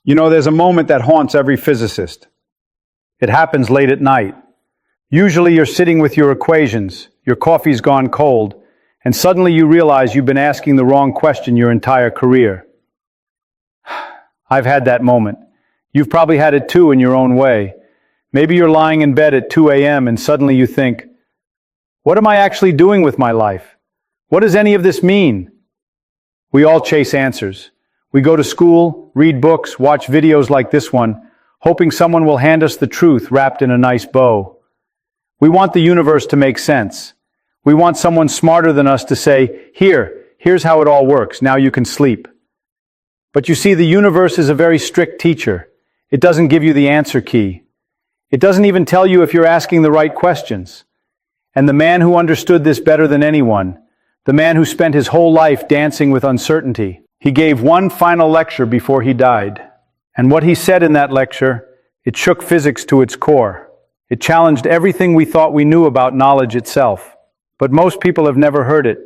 You know, there's a moment that haunts every physicist. It happens late at night. Usually you're sitting with your equations, your coffee's gone cold, and suddenly you realize you've been asking the wrong question your entire career. I've had that moment. You've probably had it too in your own way. Maybe you're lying in bed at 2 a.m. and suddenly you think, what am I actually doing with my life? What does any of this mean? We all chase answers. We go to school, read books, watch videos like this one, hoping someone will hand us the truth wrapped in a nice bow. We want the universe to make sense. We want someone smarter than us to say, here's how it all works, now you can sleep. But you see, the universe is a very strict teacher. It doesn't give you the answer key. It doesn't even tell you if you're asking the right questions. And the man who understood this better than anyone, the man who spent his whole life dancing with uncertainty, he gave one final lecture before he died. And what he said in that lecture, it shook physics to its core. It challenged everything we thought we knew about knowledge itself. But most people have never heard it.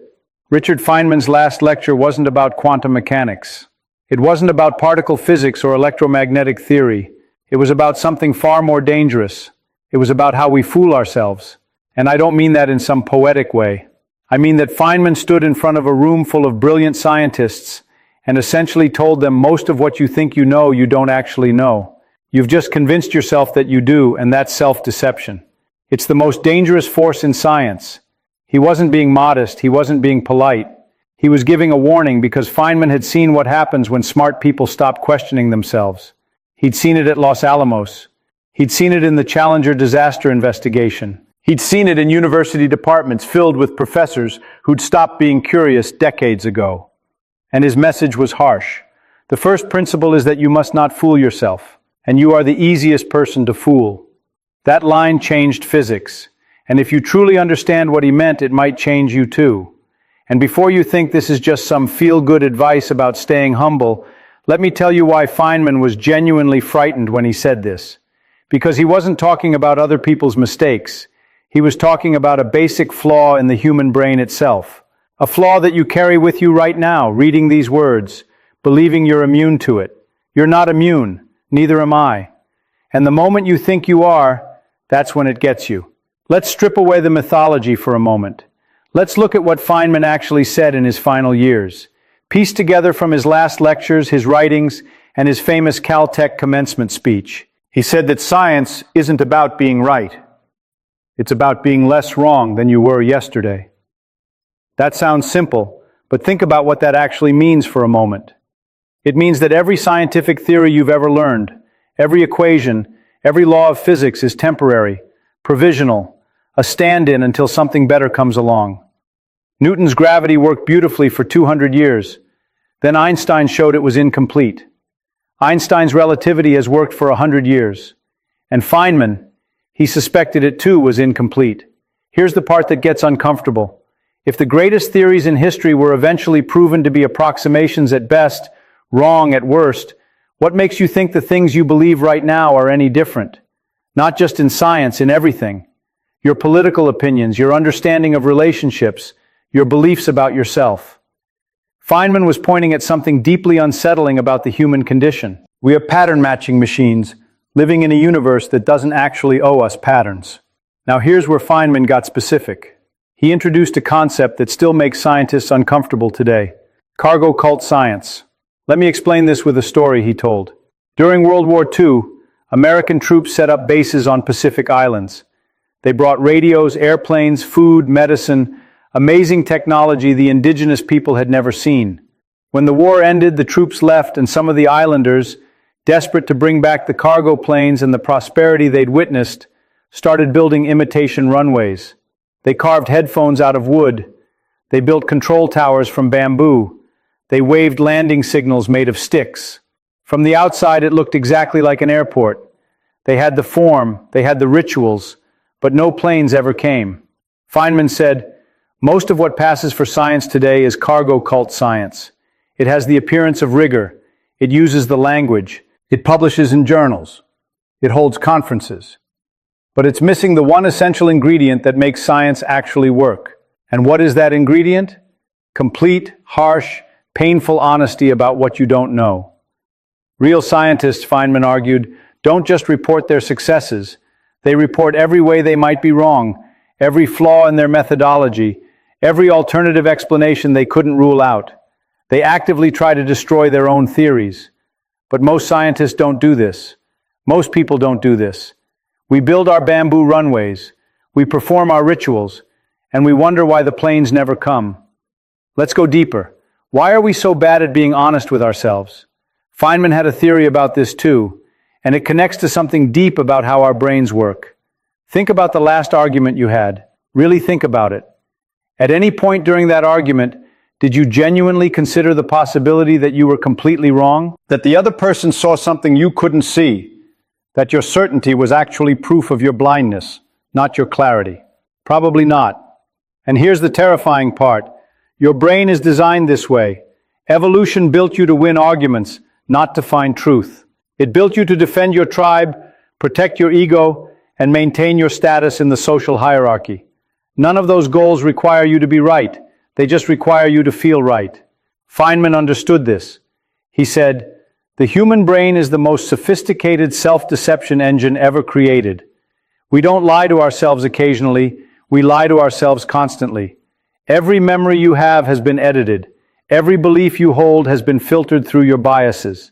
Richard Feynman's last lecture wasn't about quantum mechanics. It wasn't about particle physics or electromagnetic theory. It was about something far more dangerous. It was about how we fool ourselves. And I don't mean that in some poetic way. I mean that Feynman stood in front of a room full of brilliant scientists and essentially told them most of what you think you know, you don't actually know. You've just convinced yourself that you do, and that's self-deception. It's the most dangerous force in science. He wasn't being modest, he wasn't being polite. He was giving a warning because Feynman had seen what happens when smart people stop questioning themselves. He'd seen it at Los Alamos. He'd seen it in the Challenger disaster investigation. He'd seen it in university departments filled with professors who'd stopped being curious decades ago. And his message was harsh. The first principle is that you must not fool yourself, and you are the easiest person to fool. That line changed physics, and if you truly understand what he meant, it might change you too. And before you think this is just some feel-good advice about staying humble, let me tell you why Feynman was genuinely frightened when he said this. Because he wasn't talking about other people's mistakes. He was talking about a basic flaw in the human brain itself. A flaw that you carry with you right now, reading these words, believing you're immune to it. You're not immune, neither am I. And the moment you think you are, that's when it gets you. Let's strip away the mythology for a moment. Let's look at what Feynman actually said in his final years. Pieced together from his last lectures, his writings, and his famous Caltech commencement speech. He said that science isn't about being right. It's about being less wrong than you were yesterday. That sounds simple, but think about what that actually means for a moment. It means that every scientific theory you've ever learned, every equation, every law of physics is temporary, provisional, a stand-in until something better comes along. Newton's gravity worked beautifully for 200 years. Then Einstein showed it was incomplete. Einstein's relativity has worked for 100 years. And Feynman, he suspected it too was incomplete. Here's the part that gets uncomfortable. If the greatest theories in history were eventually proven to be approximations at best, wrong at worst, what makes you think the things you believe right now are any different? Not just in science, in everything. Your political opinions, your understanding of relationships, your beliefs about yourself. Feynman was pointing at something deeply unsettling about the human condition. We are pattern-matching machines, living in a universe that doesn't actually owe us patterns. Now here's where Feynman got specific. He introduced a concept that still makes scientists uncomfortable today. Cargo cult science. Let me explain this with a story he told. During World War II, American troops set up bases on Pacific islands. They brought radios, airplanes, food, medicine, amazing technology the indigenous people had never seen. When the war ended, the troops left, and some of the islanders, desperate to bring back the cargo planes and the prosperity they'd witnessed, started building imitation runways. They carved headphones out of wood. They built control towers from bamboo. They waved landing signals made of sticks. From the outside, it looked exactly like an airport. They had the form, they had the rituals, but no planes ever came. Feynman said, most of what passes for science today is cargo cult science. It has the appearance of rigor. It uses the language. It publishes in journals. It holds conferences. But it's missing the one essential ingredient that makes science actually work. And what is that ingredient? Complete, harsh, painful honesty about what you don't know. Real scientists, Feynman argued, don't just report their successes. They report every way they might be wrong, every flaw in their methodology, every alternative explanation they couldn't rule out. They actively try to destroy their own theories. But most scientists don't do this. Most people don't do this. We build our bamboo runways, we perform our rituals, and we wonder why the planes never come. Let's go deeper. Why are we so bad at being honest with ourselves? Feynman had a theory about this too, and it connects to something deep about how our brains work. Think about the last argument you had. Really think about it. At any point during that argument, did you genuinely consider the possibility that you were completely wrong? That the other person saw something you couldn't see? That your certainty was actually proof of your blindness, not your clarity? Probably not. And here's the terrifying part. Your brain is designed this way. Evolution built you to win arguments, not to find truth. It built you to defend your tribe, protect your ego, and maintain your status in the social hierarchy. None of those goals require you to be right. They just require you to feel right. Feynman understood this. He said, "The human brain is the most sophisticated self-deception engine ever created. We don't lie to ourselves occasionally, we lie to ourselves constantly. Every memory you have has been edited. Every belief you hold has been filtered through your biases.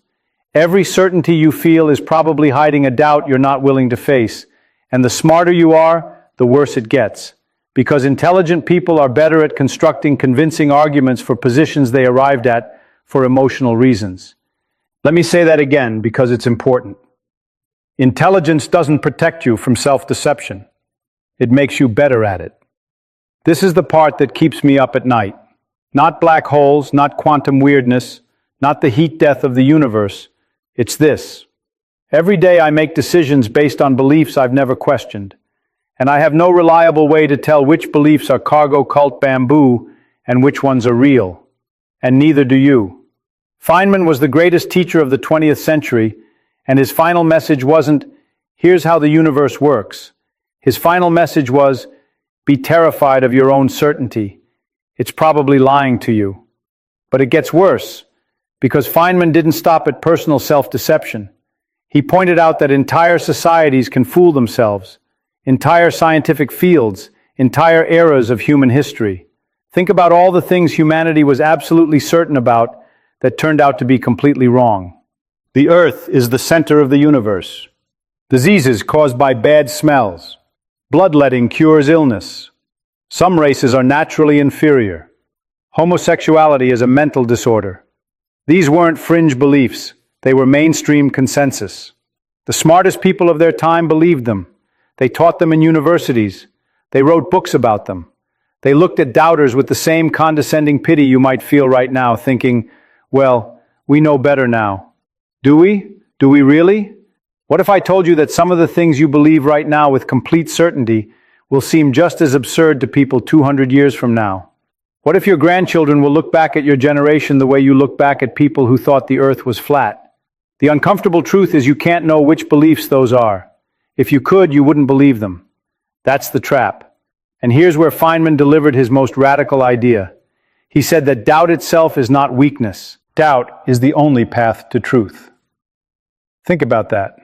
Every certainty you feel is probably hiding a doubt you're not willing to face. And the smarter you are, the worse it gets. Because intelligent people are better at constructing convincing arguments for positions they arrived at for emotional reasons." Let me say that again because it's important. Intelligence doesn't protect you from self-deception. It makes you better at it. This is the part that keeps me up at night. Not black holes, not quantum weirdness, not the heat death of the universe. It's this. Every day I make decisions based on beliefs I've never questioned. And I have no reliable way to tell which beliefs are cargo cult bamboo and which ones are real. And neither do you. Feynman was the greatest teacher of the 20th century, and his final message wasn't, "Here's how the universe works." His final message was, "Be terrified of your own certainty. It's probably lying to you." But it gets worse, because Feynman didn't stop at personal self-deception. He pointed out that entire societies can fool themselves. Entire scientific fields, entire eras of human history. Think about all the things humanity was absolutely certain about that turned out to be completely wrong. The Earth is the center of the universe. Diseases caused by bad smells. Bloodletting cures illness. Some races are naturally inferior. Homosexuality is a mental disorder. These weren't fringe beliefs. They were mainstream consensus. The smartest people of their time believed them. They taught them in universities. They wrote books about them. They looked at doubters with the same condescending pity you might feel right now, thinking, well, we know better now. Do we? Do we really? What if I told you that some of the things you believe right now with complete certainty will seem just as absurd to people 200 years from now? What if your grandchildren will look back at your generation the way you look back at people who thought the earth was flat? The uncomfortable truth is you can't know which beliefs those are. If you could, you wouldn't believe them. That's the trap. And here's where Feynman delivered his most radical idea. He said that doubt itself is not weakness. Doubt is the only path to truth. Think about that.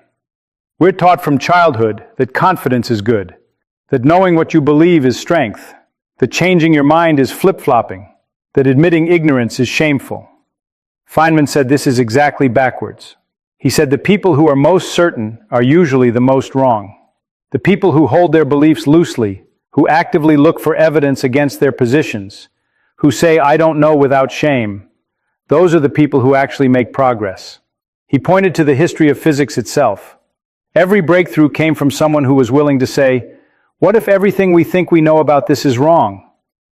We're taught from childhood that confidence is good, that knowing what you believe is strength, that changing your mind is flip-flopping, that admitting ignorance is shameful. Feynman said this is exactly backwards. He said the people who are most certain are usually the most wrong. The people who hold their beliefs loosely, who actively look for evidence against their positions, who say, "I don't know" without shame, those are the people who actually make progress. He pointed to the history of physics itself. Every breakthrough came from someone who was willing to say, "What if everything we think we know about this is wrong?"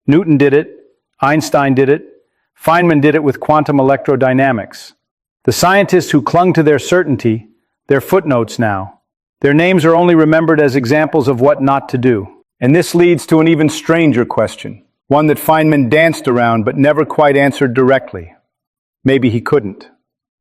Newton did it. Einstein did it. Feynman did it with quantum electrodynamics. The scientists who clung to their certainty, they're footnotes now. Their names are only remembered as examples of what not to do. And this leads to an even stranger question, one that Feynman danced around but never quite answered directly. Maybe he couldn't.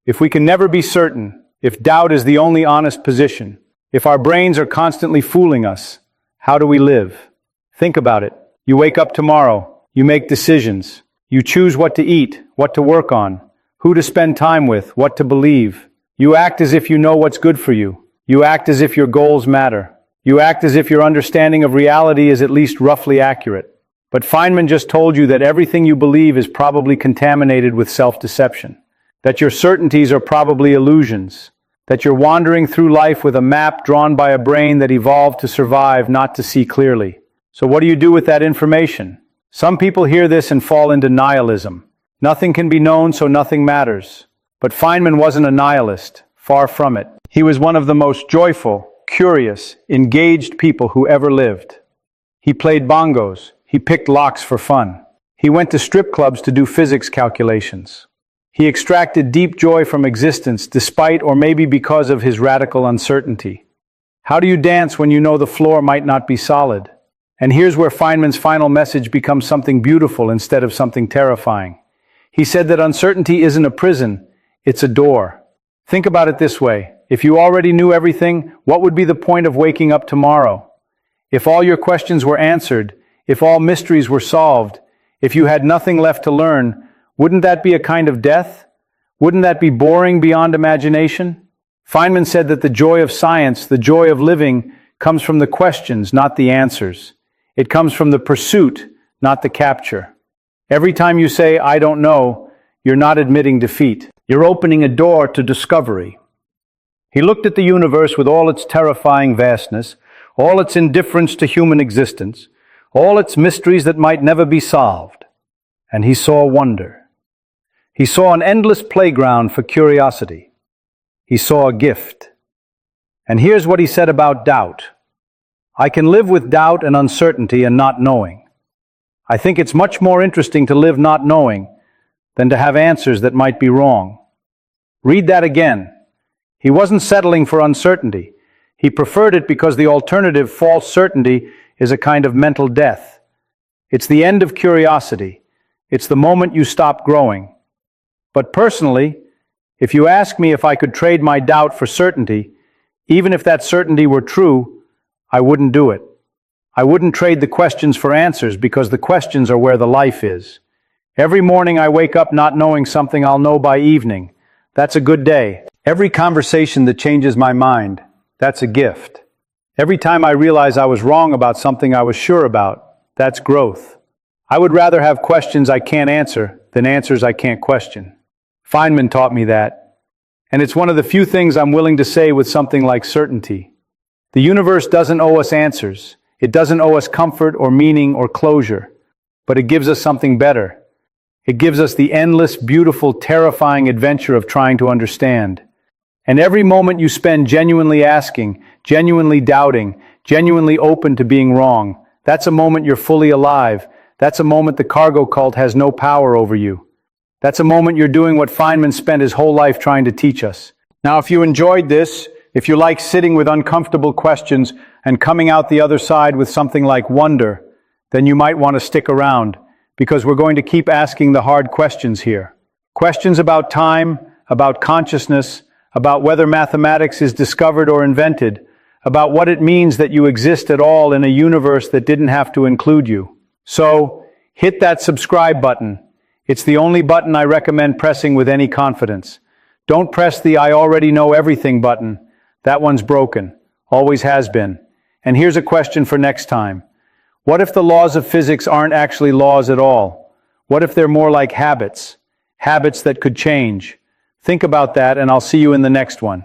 If we can never be certain, if doubt is the only honest position, if our brains are constantly fooling us, how do we live? Think about it. You wake up tomorrow, you make decisions, you choose what to eat, what to work on, who to spend time with, what to believe. You act as if you know what's good for you. You act as if your goals matter. You act as if your understanding of reality is at least roughly accurate. But Feynman just told you that everything you believe is probably contaminated with self-deception, that your certainties are probably illusions, that you're wandering through life with a map drawn by a brain that evolved to survive, not to see clearly. So what do you do with that information? Some people hear this and fall into nihilism. Nothing can be known, so nothing matters. But Feynman wasn't a nihilist, far from it. He was one of the most joyful, curious, engaged people who ever lived. He played bongos. He picked locks for fun. He went to strip clubs to do physics calculations. He extracted deep joy from existence despite or maybe because of his radical uncertainty. How do you dance when you know the floor might not be solid? And here's where Feynman's final message becomes something beautiful instead of something terrifying. He said that uncertainty isn't a prison, it's a door. Think about it this way. If you already knew everything, what would be the point of waking up tomorrow? If all your questions were answered, if all mysteries were solved, if you had nothing left to learn, wouldn't that be a kind of death? Wouldn't that be boring beyond imagination? Feynman said that the joy of science, the joy of living, comes from the questions, not the answers. It comes from the pursuit, not the capture. Every time you say, "I don't know," you're not admitting defeat. You're opening a door to discovery. He looked at the universe with all its terrifying vastness, all its indifference to human existence, all its mysteries that might never be solved, and he saw wonder. He saw an endless playground for curiosity. He saw a gift. And here's what he said about doubt. I can live with doubt and uncertainty and not knowing. I think it's much more interesting to live not knowing than to have answers that might be wrong. Read that again. He wasn't settling for uncertainty. He preferred it because the alternative, false certainty, is a kind of mental death. It's the end of curiosity. It's the moment you stop growing. But personally, if you ask me if I could trade my doubt for certainty, even if that certainty were true, I wouldn't do it. I wouldn't trade the questions for answers because the questions are where the life is. Every morning I wake up not knowing something I'll know by evening. That's a good day. Every conversation that changes my mind, that's a gift. Every time I realize I was wrong about something I was sure about, that's growth. I would rather have questions I can't answer than answers I can't question. Feynman taught me that. And it's one of the few things I'm willing to say with something like certainty. The universe doesn't owe us answers. It doesn't owe us comfort or meaning or closure. But it gives us something better. It gives us the endless, beautiful, terrifying adventure of trying to understand. And every moment you spend genuinely asking, genuinely doubting, genuinely open to being wrong, that's a moment you're fully alive. That's a moment the cargo cult has no power over you. That's a moment you're doing what Feynman spent his whole life trying to teach us. Now, if you enjoyed this, if you like sitting with uncomfortable questions and coming out the other side with something like wonder, then you might want to stick around, because we're going to keep asking the hard questions here. Questions about time, about consciousness, about whether mathematics is discovered or invented, about what it means that you exist at all in a universe that didn't have to include you. So, hit that subscribe button. It's the only button I recommend pressing with any confidence. Don't press the I already know everything button. That one's broken. Always has been. And here's a question for next time. What if the laws of physics aren't actually laws at all? What if they're more like habits? Habits that could change. Think about that, and I'll see you in the next one.